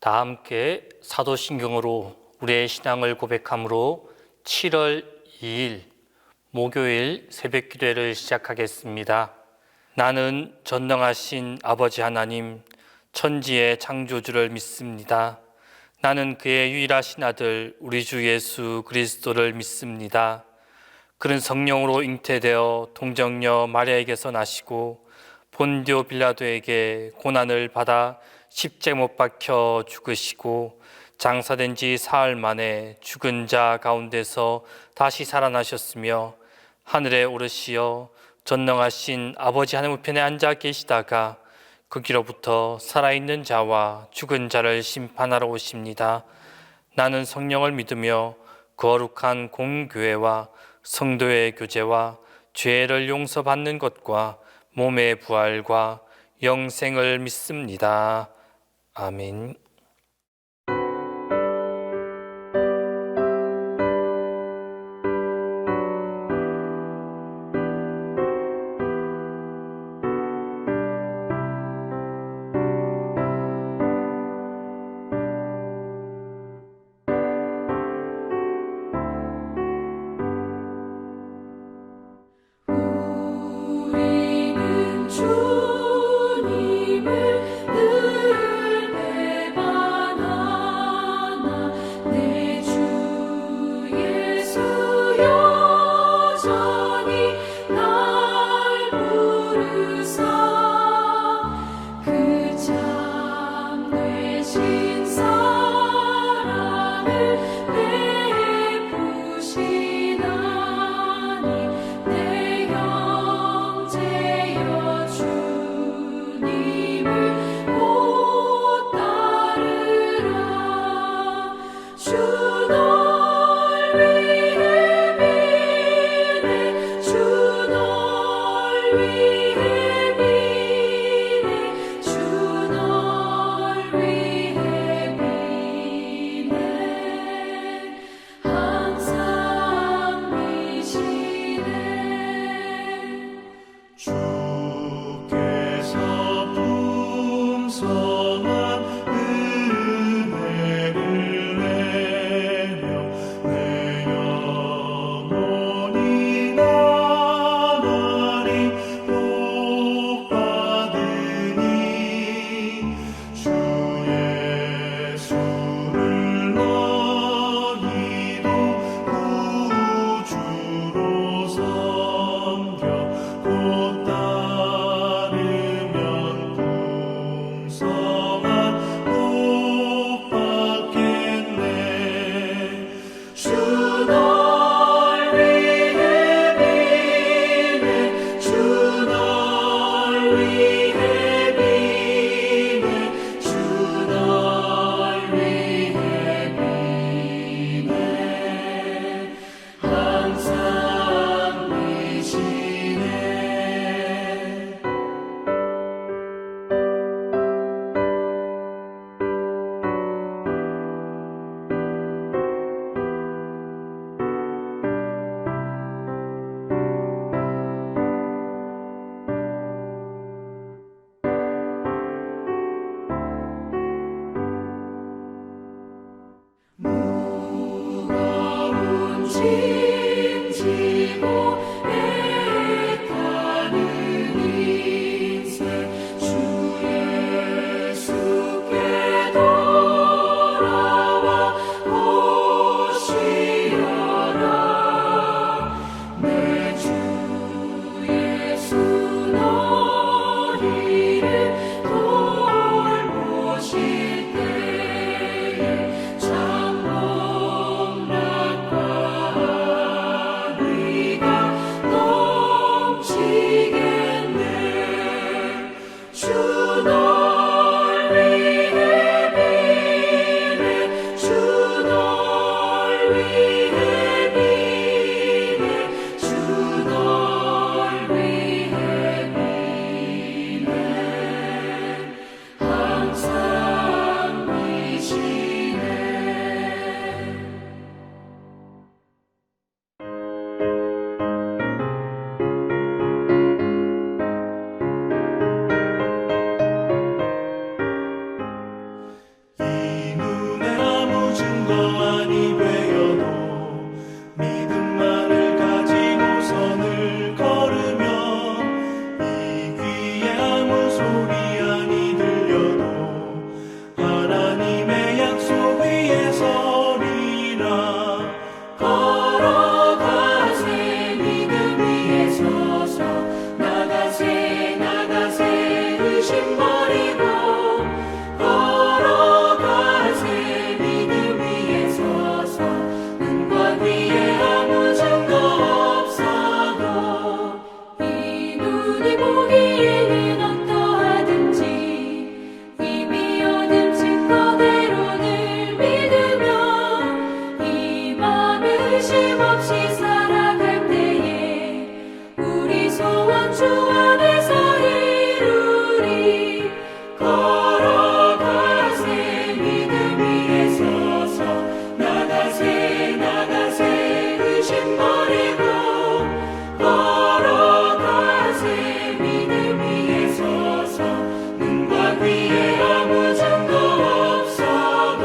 다 함께 사도신경으로 우리의 신앙을 고백함으로 7월 2일 목요일 새벽기도회를 시작하겠습니다. 나는 전능하신 아버지 하나님, 천지의 창조주를 믿습니다. 나는 그의 유일하신 아들 우리 주 예수 그리스도를 믿습니다. 그는 성령으로 잉태되어 동정녀 마리아에게서 나시고 본디오 빌라도에게 고난을 받아 십자가에 못 박혀 죽으시고 장사된 지 사흘 만에 죽은 자 가운데서 다시 살아나셨으며 하늘에 오르시어 전능하신 아버지 하나님 우편에 앉아 계시다가 거기로부터 살아있는 자와 죽은 자를 심판하러 오십니다. 나는 성령을 믿으며 거룩한 공교회와 성도의 교제와 죄를 용서받는 것과 몸의 부활과 영생을 믿습니다. 아멘. 의심 버리고 걸어가세. 믿음 위에 서서 눈과 귀에 아무 증거 없어도 이 눈이 보기에는 어떠하든지 이미 얻은 증거대로 늘 믿으며 이 맘에 의심 없이 살아갈 때에 우리 소원 주 안에서 이루리. 걸어가세. 믿음 위에 서서 나가세 나가세. 의심 버리고 걸어가세. 믿음 위에 서서 눈과 귀에 아무 증거 없어도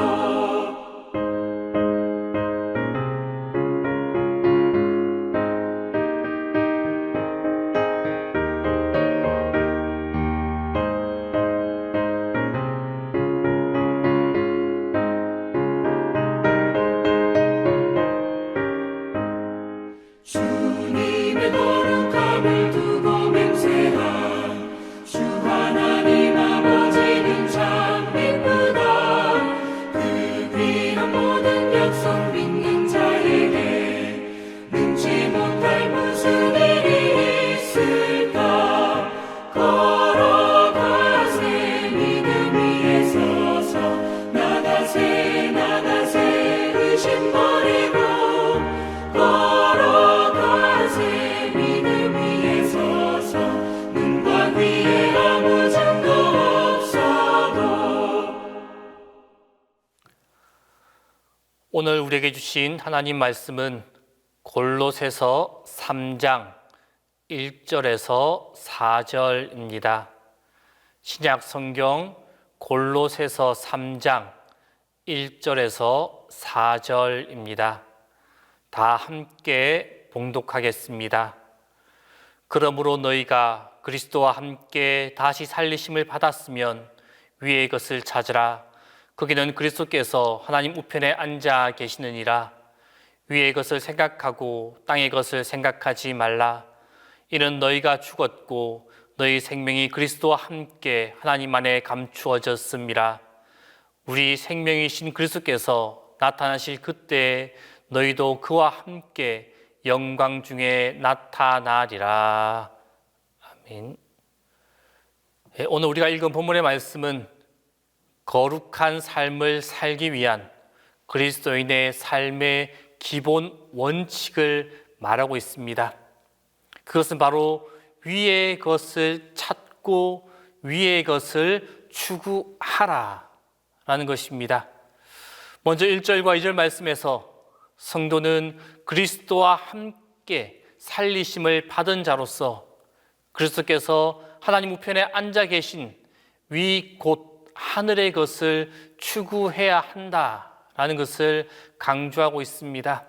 주님의 거룩함을 두고 맹세한 주 하나님 아버지는 참 기쁘다. 그 귀한 모든 약속 믿는 자에게 능치 못할 무슨 일이 있을까. 걸어가세. 믿음 위에 서서 나가세 나가세. 의심 버리고 걸어가세. 믿음 위에 서서 눈과 귀에 아무 증거 없어도 오늘 우리에게 주신 하나님 말씀은 골로새서 3장 1절에서 4절입니다. 신약 성경 골로새서 3장 1절에서 4절입니다. 다 함께 봉독하겠습니다. 그러므로 너희가 그리스도와 함께 다시 살리심을 받았으면 위의 것을 찾으라. 거기는 그리스도께서 하나님 우편에 앉아 계시느니라. 위의 것을 생각하고 땅의 것을 생각하지 말라. 이는 너희가 죽었고 너희 생명이 그리스도와 함께 하나님 안에 감추어졌음이라. 우리 생명이신 그리스도께서 나타나실 그때에 너희도 그와 함께 영광 중에 나타나리라. 아멘. 오늘 우리가 읽은 본문의 말씀은 거룩한 삶을 살기 위한 그리스도인의 삶의 기본 원칙을 말하고 있습니다. 그것은 바로 위의 것을 찾고 위의 것을 추구하라 라는 것입니다. 먼저 1절과 2절 말씀에서 성도는 그리스도와 함께 살리심을 받은 자로서 그리스도께서 하나님 우편에 앉아 계신 위 곧 하늘의 것을 추구해야 한다라는 것을 강조하고 있습니다.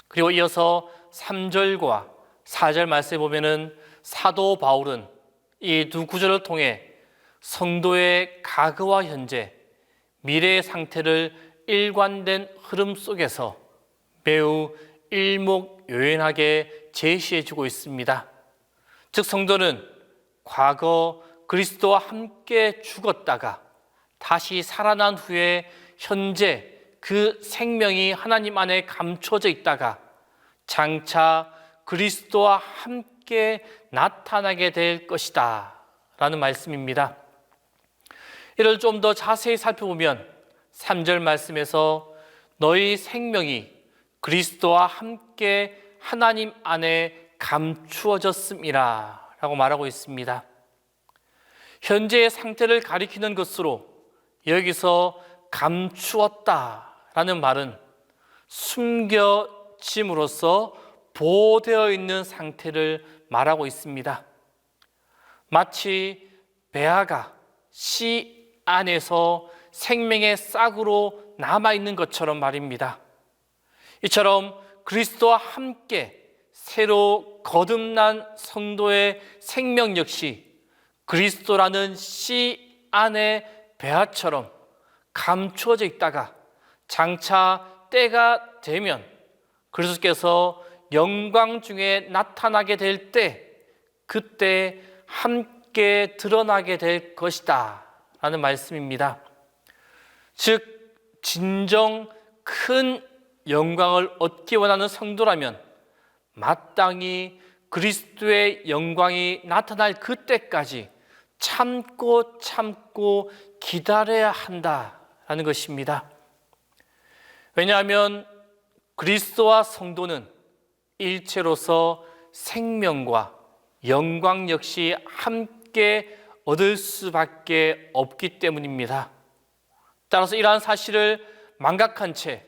그리고 이어서 3절과 4절 말씀에 보면은 사도 바울은 이 두 구절을 통해 성도의 과거와 현재, 미래의 상태를 일관된 흐름 속에서 매우 일목요연하게 제시해주고 있습니다. 즉 성도는 과거 그리스도와 함께 죽었다가 다시 살아난 후에 현재 그 생명이 하나님 안에 감춰져 있다가 장차 그리스도와 함께 나타나게 될 것이다 라는 말씀입니다. 이를 좀 더 자세히 살펴보면 3절 말씀에서 너희 생명이 그리스도와 함께 하나님 안에 감추어졌음이라 라고 말하고 있습니다. 현재의 상태를 가리키는 것으로 여기서 감추었다라는 말은 숨겨짐으로써 보호되어 있는 상태를 말하고 있습니다. 마치 배아가 씨 안에서 생명의 싹으로 남아있는 것처럼 말입니다. 이처럼 그리스도와 함께 새로 거듭난 성도의 생명 역시 그리스도라는 씨 안에 배아처럼 감추어져 있다가 장차 때가 되면 그리스도께서 영광 중에 나타나게 될 때 그때 함께 드러나게 될 것이다 라는 말씀입니다. 즉 진정 큰 영광을 얻기 원하는 성도라면 마땅히 그리스도의 영광이 나타날 그때까지 참고 기다려야 한다라는 것입니다. 왜냐하면 그리스도와 성도는 일체로서 생명과 영광 역시 함께 얻을 수밖에 없기 때문입니다. 따라서 이러한 사실을 망각한 채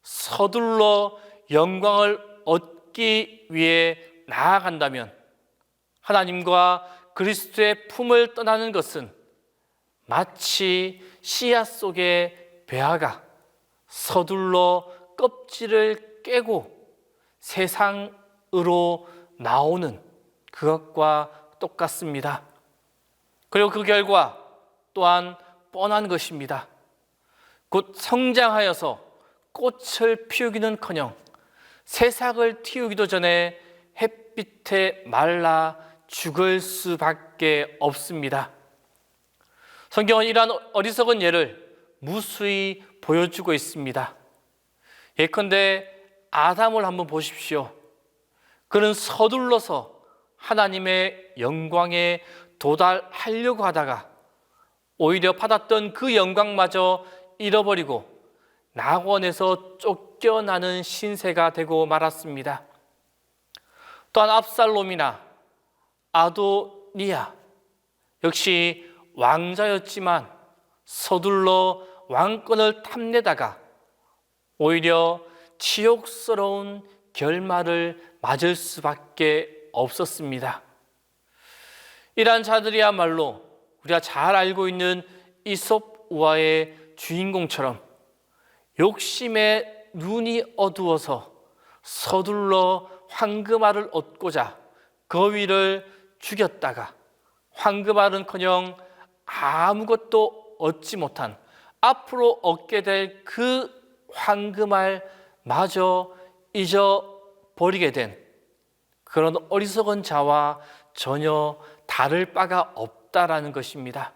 서둘러 영광을 얻기 위해 나아간다면 하나님과 그리스도의 품을 떠나는 것은 마치 씨앗 속의 배아가 서둘러 껍질을 깨고 세상으로 나오는 그것과 똑같습니다. 그리고 그 결과 또한 뻔한 것입니다. 곧 성장하여서 꽃을 피우기는커녕 새싹을 틔우기도 전에 햇빛에 말라 죽을 수밖에 없습니다. 성경은 이러한 어리석은 예를 무수히 보여주고 있습니다. 예컨대 아담을 한번 보십시오. 그는 서둘러서 하나님의 영광에 도달하려고 하다가 오히려 받았던 그 영광마저 잃어버리고 낙원에서 쫓겨나는 신세가 되고 말았습니다. 또한 압살롬이나 아도니아 역시 왕자였지만 서둘러 왕권을 탐내다가 오히려 치욕스러운 결말을 맞을 수밖에 없었습니다. 이러한 자들이야말로 우리가 잘 알고 있는 이솝 우화의 주인공처럼 욕심에 눈이 어두워서 서둘러 황금알을 얻고자 거위를 죽였다가 황금알은커녕 아무것도 얻지 못한 앞으로 얻게 될 그 황금알마저 잊어버리게 된 그런 어리석은 자와 전혀 다를 바가 없다라는 것입니다.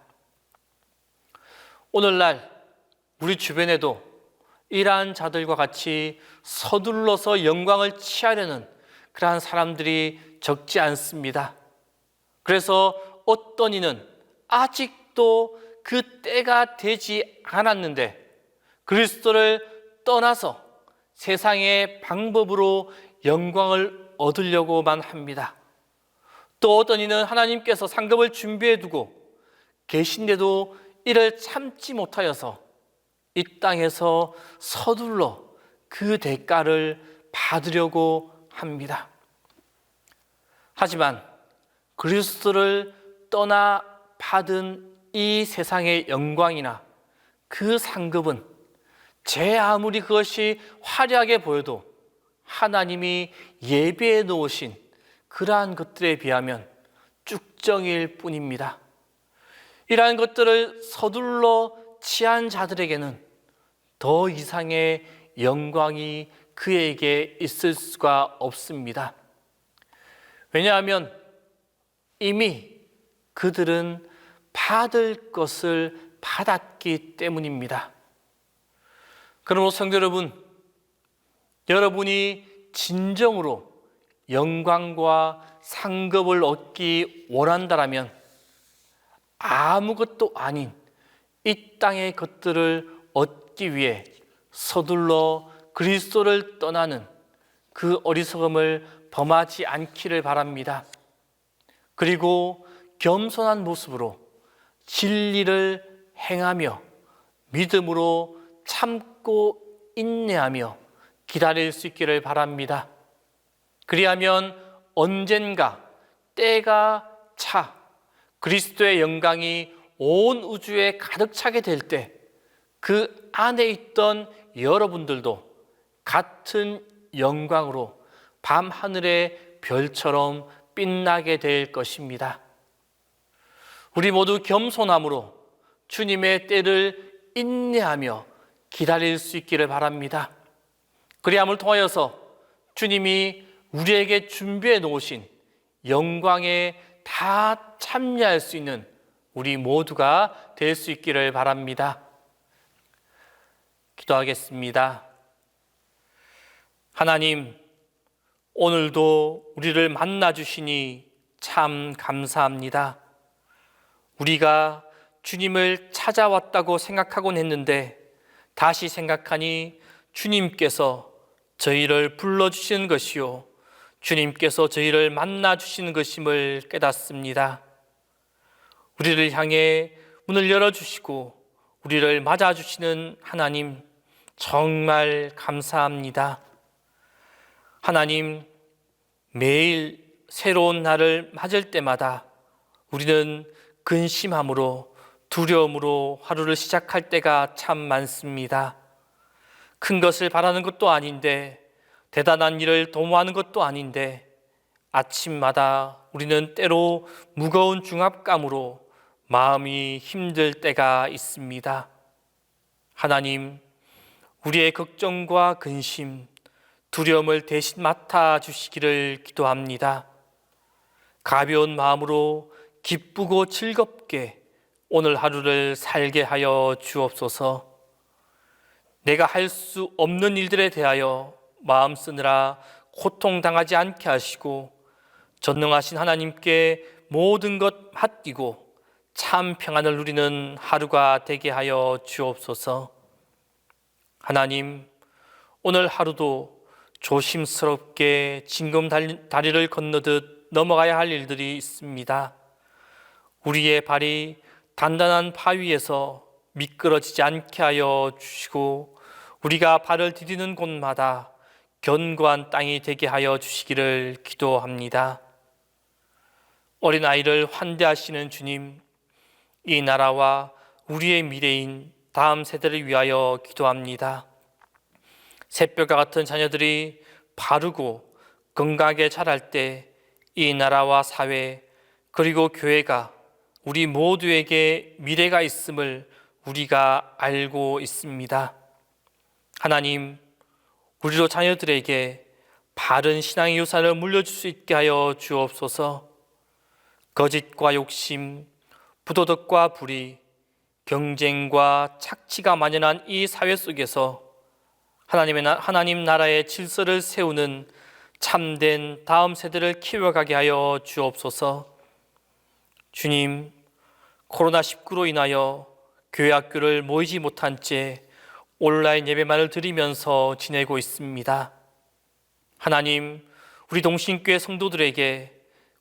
오늘날 우리 주변에도 이러한 자들과 같이 서둘러서 영광을 취하려는 그러한 사람들이 적지 않습니다. 그래서 어떤 이는 아직도 그 때가 되지 않았는데 그리스도를 떠나서 세상의 방법으로 영광을 얻으려고만 합니다. 또 어떤 이는 하나님께서 상급을 준비해 두고 계신데도 이를 참지 못하여서 이 땅에서 서둘러 그 대가를 받으려고 합니다. 하지만 그리스도를 떠나 받은 이 세상의 영광이나 그 상급은 제 아무리 그것이 화려하게 보여도 하나님이 예비해 놓으신 그러한 것들에 비하면 쭉정일 뿐입니다. 이러한 것들을 서둘러 취한 자들에게는 더 이상의 영광이 그에게 있을 수가 없습니다. 왜냐하면 이미 그들은 받을 것을 받았기 때문입니다. 그러므로 성도 여러분, 여러분이 진정으로 영광과 상급을 얻기 원한다면 아무것도 아닌 이 땅의 것들을 얻기 위해 서둘러 그리스도를 떠나는 그 어리석음을 범하지 않기를 바랍니다. 그리고 겸손한 모습으로 진리를 행하며 믿음으로 참고 인내하며 기다릴 수 있기를 바랍니다. 그리하면 언젠가 때가 차 그리스도의 영광이 온 우주에 가득 차게 될 때 그 안에 있던 여러분들도 같은 영광으로 밤하늘의 별처럼 빛나게 될 것입니다. 우리 모두 겸손함으로 주님의 때를 인내하며 기다릴 수 있기를 바랍니다. 그리함을 통하여서 주님이 우리에게 준비해 놓으신 영광의 다 참여할 수 있는 우리 모두가 될 수 있기를 바랍니다. 기도하겠습니다. 하나님, 오늘도 우리를 만나주시니 참 감사합니다. 우리가 주님을 찾아왔다고 생각하곤 했는데 다시 생각하니 주님께서 저희를 불러주시는 것이요, 주님께서 저희를 만나주시는 것임을 깨닫습니다. 우리를 향해 문을 열어주시고 우리를 맞아주시는 하나님, 정말 감사합니다. 하나님, 매일 새로운 날을 맞을 때마다 우리는 근심함으로, 두려움으로 하루를 시작할 때가 참 많습니다. 큰 것을 바라는 것도 아닌데, 대단한 일을 도모하는 것도 아닌데, 아침마다 우리는 때로 무거운 중압감으로 마음이 힘들 때가 있습니다. 하나님, 우리의 걱정과 근심, 두려움을 대신 맡아주시기를 기도합니다. 가벼운 마음으로 기쁘고 즐겁게 오늘 하루를 살게 하여 주옵소서. 내가 할 수 없는 일들에 대하여 마음 쓰느라 고통당하지 않게 하시고, 전능하신 하나님께 모든 것 맡기고 참 평안을 누리는 하루가 되게 하여 주옵소서. 하나님, 오늘 하루도 조심스럽게 징검 다리를 건너듯 넘어가야 할 일들이 있습니다. 우리의 발이 단단한 바 위에서 미끄러지지 않게 하여 주시고, 우리가 발을 디디는 곳마다 견고한 땅이 되게 하여 주시기를 기도합니다. 어린아이를 환대하시는 주님, 이 나라와 우리의 미래인 다음 세대를 위하여 기도합니다. 새벽과 같은 자녀들이 바르고 건강하게 자랄 때 이 나라와 사회, 그리고 교회가 우리 모두에게 미래가 있음을 우리가 알고 있습니다. 하나님, 우리로 자녀들에게 바른 신앙의 유산을 물려줄 수 있게 하여 주옵소서. 거짓과 욕심, 부도덕과 불의, 경쟁과 착취가 만연한 이 사회 속에서 하나님 나라의 질서를 세우는 참된 다음 세대를 키워가게 하여 주옵소서. 주님, 코로나19로 인하여 교회 학교를 모이지 못한 채 온라인 예배만을 드리면서 지내고 있습니다. 하나님, 우리 동신교회 성도들에게,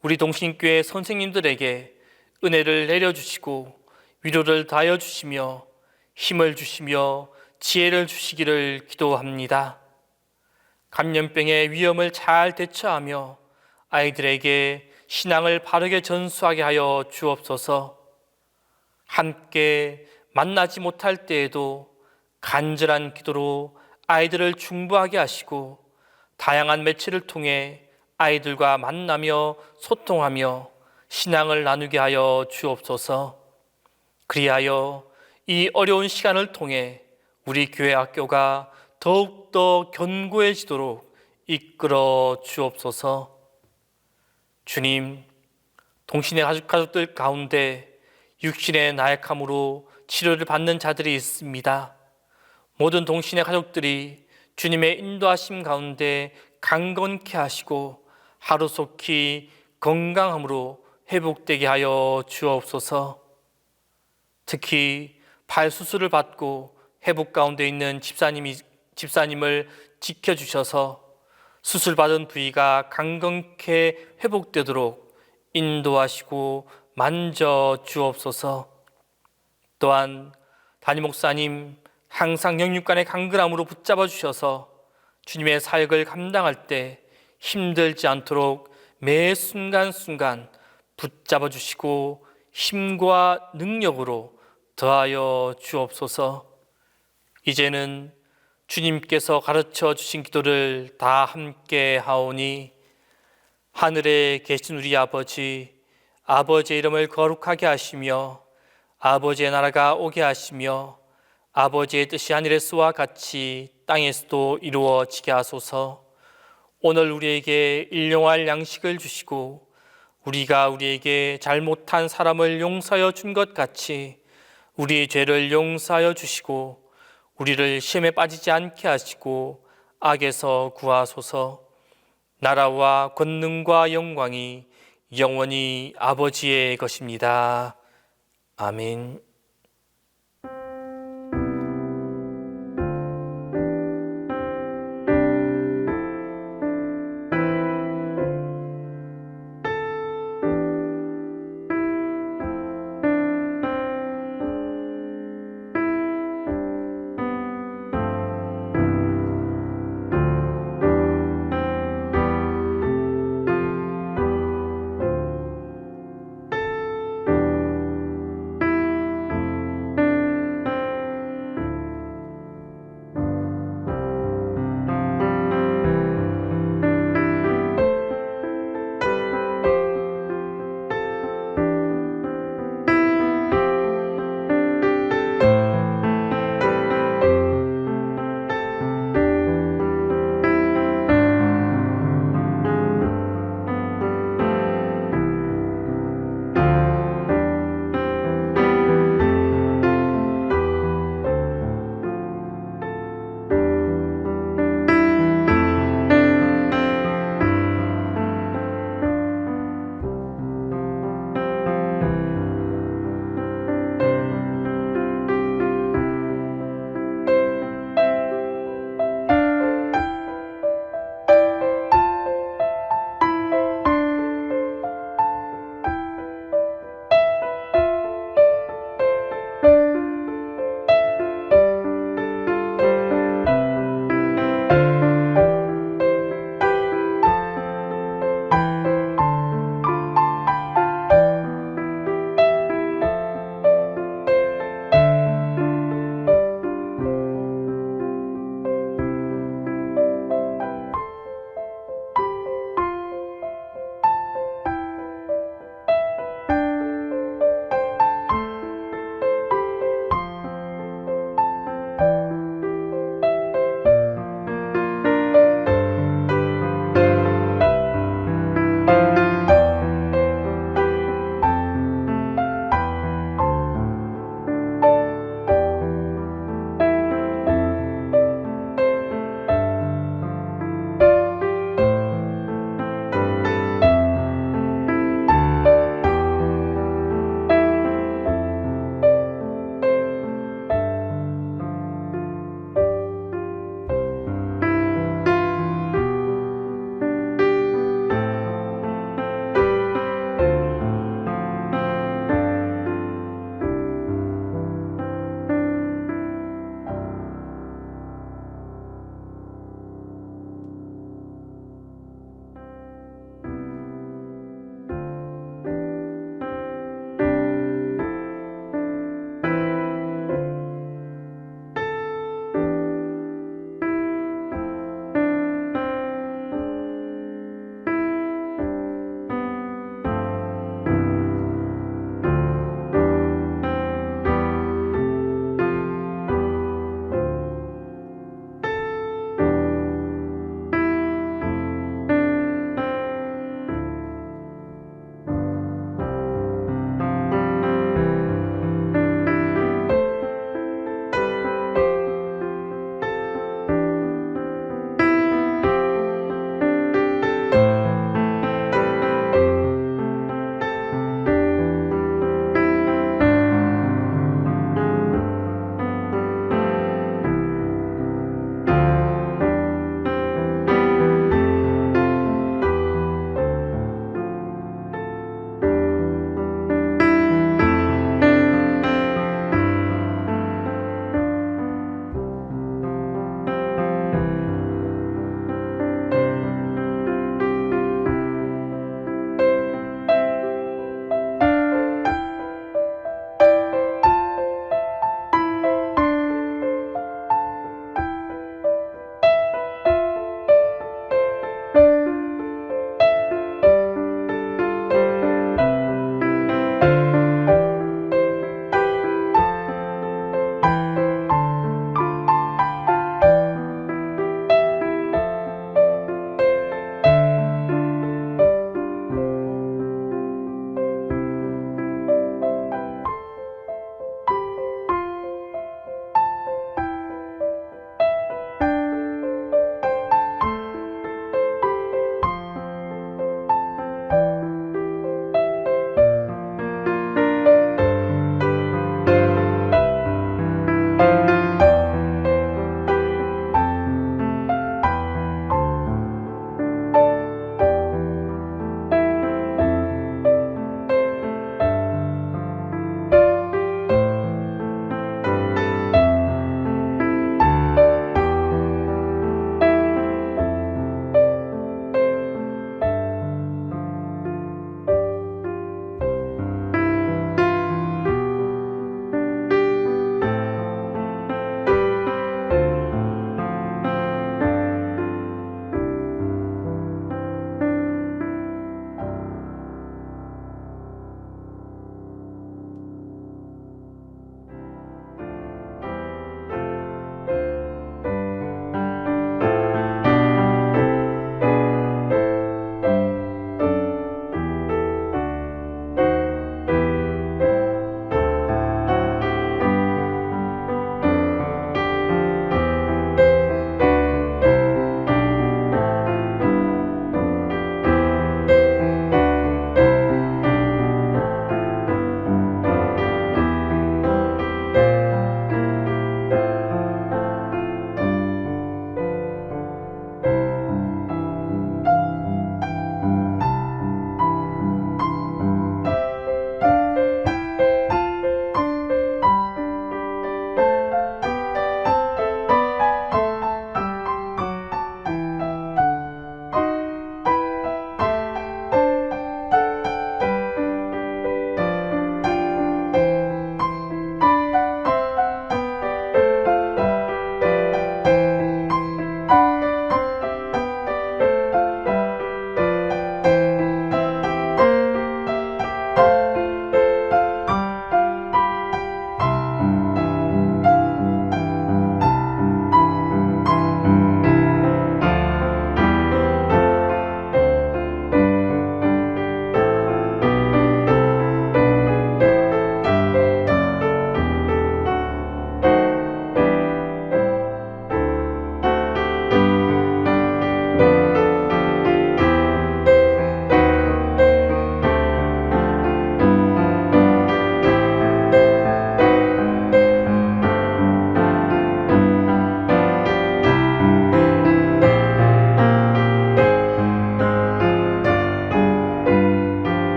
우리 동신교회 선생님들에게 은혜를 내려주시고 위로를 다하여 주시며 힘을 주시며 지혜를 주시기를 기도합니다. 감염병의 위험을 잘 대처하며 아이들에게 신앙을 바르게 전수하게 하여 주옵소서. 함께 만나지 못할 때에도 간절한 기도로 아이들을 중보하게 하시고, 다양한 매체를 통해 아이들과 만나며 소통하며 신앙을 나누게 하여 주옵소서. 그리하여 이 어려운 시간을 통해 우리 교회 학교가 더욱더 견고해지도록 이끌어 주옵소서. 주님, 동신의 가족들 가운데 육신의 나약함으로 치료를 받는 자들이 있습니다. 모든 동신의 가족들이 주님의 인도하심 가운데 강건케 하시고 하루속히 건강함으로 회복되게 하여 주옵소서. 특히 발 수술을 받고 회복 가운데 있는 집사님을 지켜주셔서 수술받은 부위가 강건케 회복되도록 인도하시고 만져 주옵소서. 또한 담임 목사님, 항상 영육간의 강건함으로 붙잡아 주셔서 주님의 사역을 감당할 때 힘들지 않도록 매 순간순간 붙잡아 주시고 힘과 능력으로 더하여 주옵소서. 이제는 주님께서 가르쳐 주신 기도를 다 함께 하오니, 하늘에 계신 우리 아버지, 아버지의 이름을 거룩하게 하시며 아버지의 나라가 오게 하시며 아버지의 뜻이 하늘에서와 같이 땅에서도 이루어지게 하소서. 오늘 우리에게 일용할 양식을 주시고 우리가 우리에게 잘못한 사람을 용서하여 준 것 같이 우리의 죄를 용서하여 주시고 우리를 시험에 빠지지 않게 하시고 악에서 구하소서. 나라와 권능과 영광이 영원히 아버지의 것입니다. 아멘.